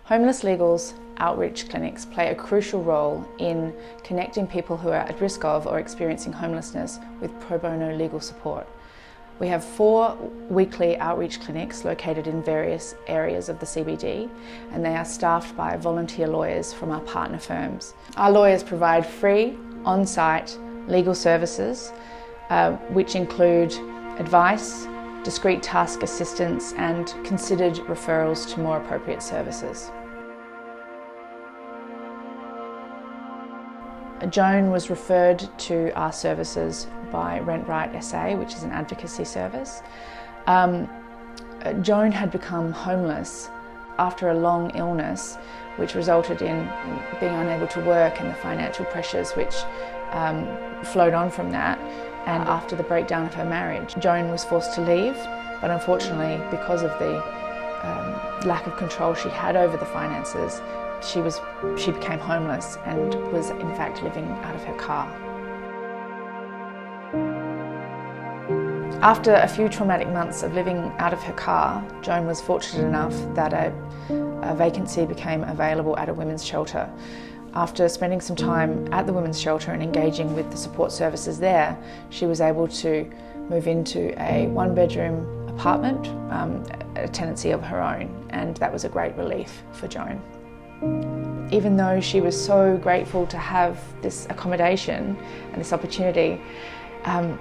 Homeless Legal's outreach clinics play a crucial role in connecting people who are at risk of or experiencing homelessness with pro bono legal support. We have 4 weekly outreach clinics located in various areas of the CBD, and they are staffed by volunteer lawyers from our partner firms. Our lawyers provide free, on-site legal services, which include advice, discrete task assistance, and considered referrals to more appropriate services. Joan was referred to our services by Rent Right SA, which is an advocacy service. Joan had become homeless after a long illness, which resulted in being unable to work and the financial pressures which flowed on from that. And after the breakdown of her marriage, Joan was forced to leave, but unfortunately, because of the lack of control she had over the finances, she became homeless and was in fact living out of her car. After a few traumatic months of living out of her car, Joan was fortunate enough that a vacancy became available at a women's shelter. After spending some time at the women's shelter and engaging with the support services there, she was able to move into a 1-bedroom apartment, a tenancy of her own, and that was a great relief for Joan. Even though she was so grateful to have this accommodation and this opportunity,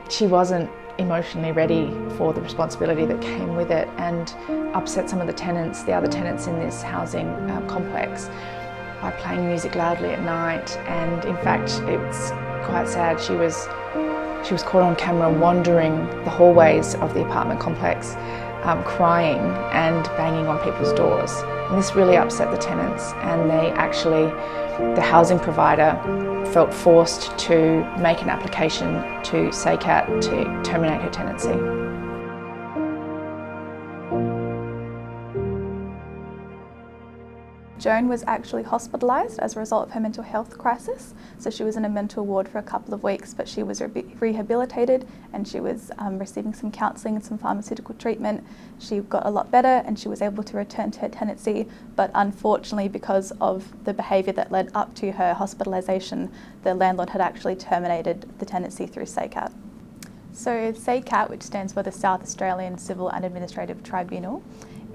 she wasn't emotionally ready for the responsibility that came with it, and upset some of the other tenants in this housing complex by playing music loudly at night. And in fact, it's quite sad. She was caught on camera wandering the hallways of the apartment complex, crying and banging on people's doors. And this really upset the tenants, and the housing provider felt forced to make an application to SACAT to terminate her tenancy. Joan was actually hospitalised as a result of her mental health crisis. So she was in a mental ward for a couple of weeks, but she was rehabilitated, and she was receiving some counselling and some pharmaceutical treatment. She got a lot better and she was able to return to her tenancy, but unfortunately, because of the behaviour that led up to her hospitalisation, the landlord had actually terminated the tenancy through SACAT. So SACAT, which stands for the South Australian Civil and Administrative Tribunal,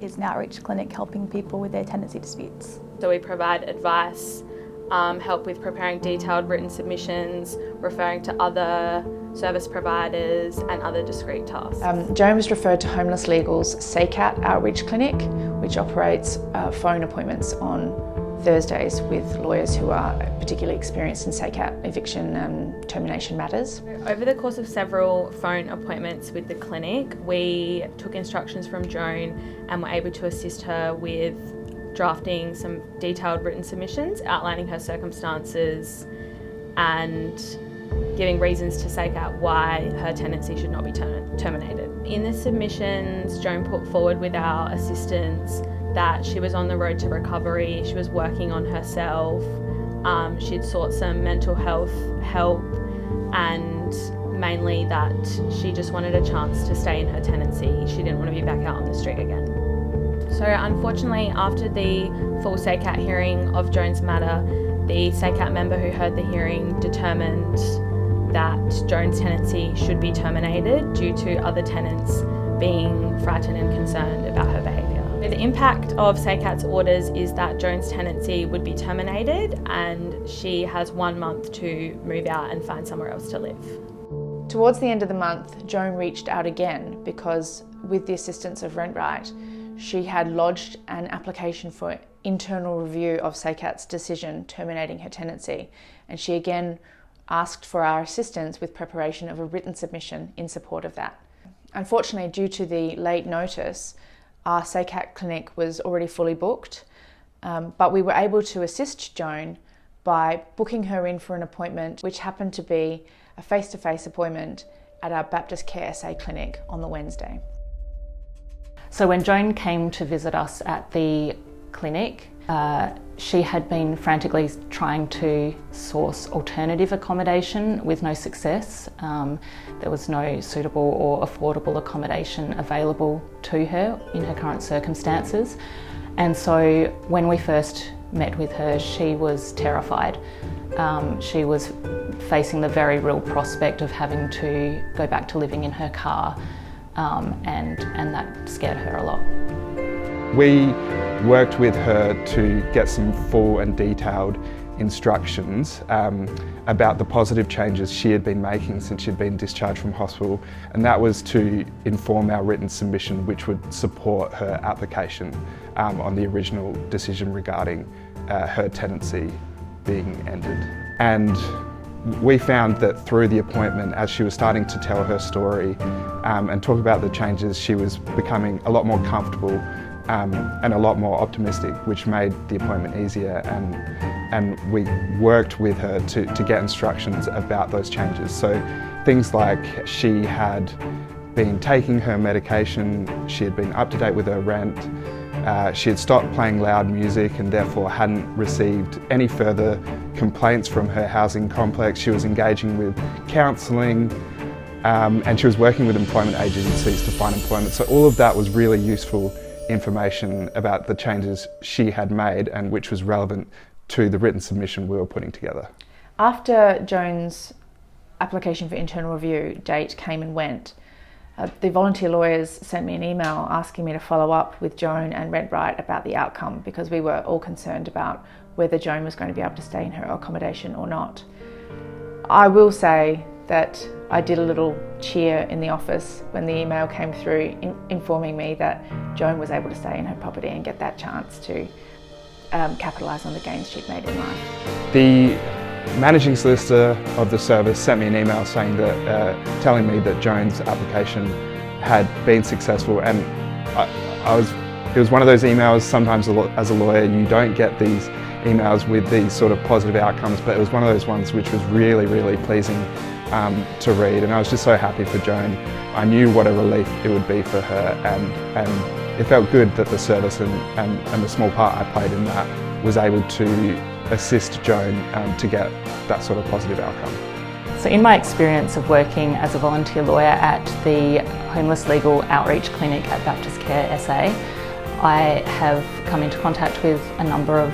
is an outreach clinic helping people with their tenancy disputes. So we provide advice, help with preparing detailed written submissions, referring to other service providers and other discrete tasks. Joan was referred to Homeless Legal's SACAT outreach clinic, which operates phone appointments on Thursdays with lawyers who are particularly experienced in SACAT eviction and termination matters. Over the course of several phone appointments with the clinic, we took instructions from Joan and were able to assist her with drafting some detailed written submissions outlining her circumstances and giving reasons to SACAT why her tenancy should not be terminated. In the submissions, Joan put forward with our assistance that she was on the road to recovery, she was working on herself, she'd sought some mental health help, and mainly that she just wanted a chance to stay in her tenancy. She didn't want to be back out on the street again. So unfortunately, after the full SACAT hearing of Joan's matter, the SACAT member who heard the hearing determined that Joan's tenancy should be terminated due to other tenants being frightened and concerned about her behaviour. The impact of SACAT's orders is that Joan's tenancy would be terminated and she has 1 month to move out and find somewhere else to live. Towards the end of the month, Joan reached out again because, with the assistance of Rent Right, she had lodged an application for internal review of SACAT's decision terminating her tenancy, and she again asked for our assistance with preparation of a written submission in support of that. Unfortunately, due to the late notice, our SACAT clinic was already fully booked, but we were able to assist Joan by booking her in for an appointment, which happened to be a face-to-face appointment at our Baptist Care SA clinic on the Wednesday. So when Joan came to visit us at the clinic, She had been frantically trying to source alternative accommodation with no success. There was no suitable or affordable accommodation available to her in her current circumstances. And so when we first met with her, she was terrified. She was facing the very real prospect of having to go back to living in her car, and that scared her a lot. We worked with her to get some full and detailed instructions about the positive changes she had been making since she'd been discharged from hospital, and that was to inform our written submission, which would support her application on the original decision regarding her tenancy being ended. And we found that through the appointment, as she was starting to tell her story and talk about the changes, she was becoming a lot more comfortable and a lot more optimistic, which made the appointment easier, and we worked with her to get instructions about those changes. So things like she had been taking her medication, she had been up to date with her rent, she had stopped playing loud music and therefore hadn't received any further complaints from her housing complex. She was engaging with counselling, and she was working with employment agencies to find employment. So all of that was really useful information about the changes she had made and which was relevant to the written submission we were putting together. After Joan's application for internal review date came and went, the volunteer lawyers sent me an email asking me to follow up with Joan and Redbright about the outcome, because we were all concerned about whether Joan was going to be able to stay in her accommodation or not. I will say that I did a little cheer in the office when the email came through informing me that Joan was able to stay in her property and get that chance to capitalise on the gains she'd made in life. The managing solicitor of the service sent me an email saying that, telling me that Joan's application had been successful, and it was one of those emails. Sometimes as a lawyer you don't get these emails with these sort of positive outcomes, but it was one of those ones which was really, really pleasing to read, and I was just so happy for Joan. I knew what a relief it would be for her, and it felt good that the service and the small part I played in that was able to assist Joan to get that sort of positive outcome. So in my experience of working as a volunteer lawyer at the Homeless Legal Outreach Clinic at Baptist Care SA, I have come into contact with a number of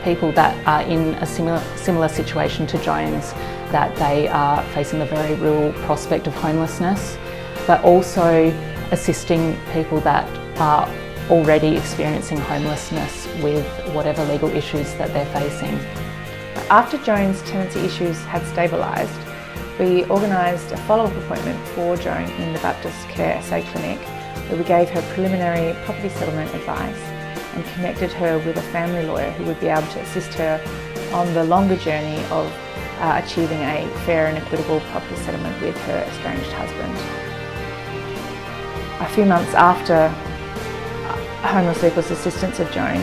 people that are in a similar situation to Joan's, that they are facing the very real prospect of homelessness, but also assisting people that are already experiencing homelessness with whatever legal issues that they're facing. After Joan's tenancy issues had stabilised, we organised a follow-up appointment for Joan in the Baptist Care SA clinic, where we gave her preliminary property settlement advice and connected her with a family lawyer who would be able to assist her on the longer journey of achieving a fair and equitable property settlement with her estranged husband. A few months after Homeless Legal's assistance of Joan,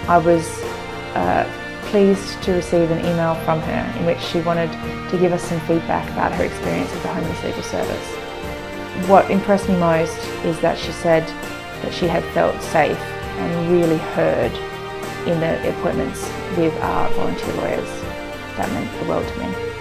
I was pleased to receive an email from her in which she wanted to give us some feedback about her experience of the Homeless Legal service. What impressed me most is that she said that she had felt safe and really heard in the appointments with our volunteer lawyers. That meant the world to me.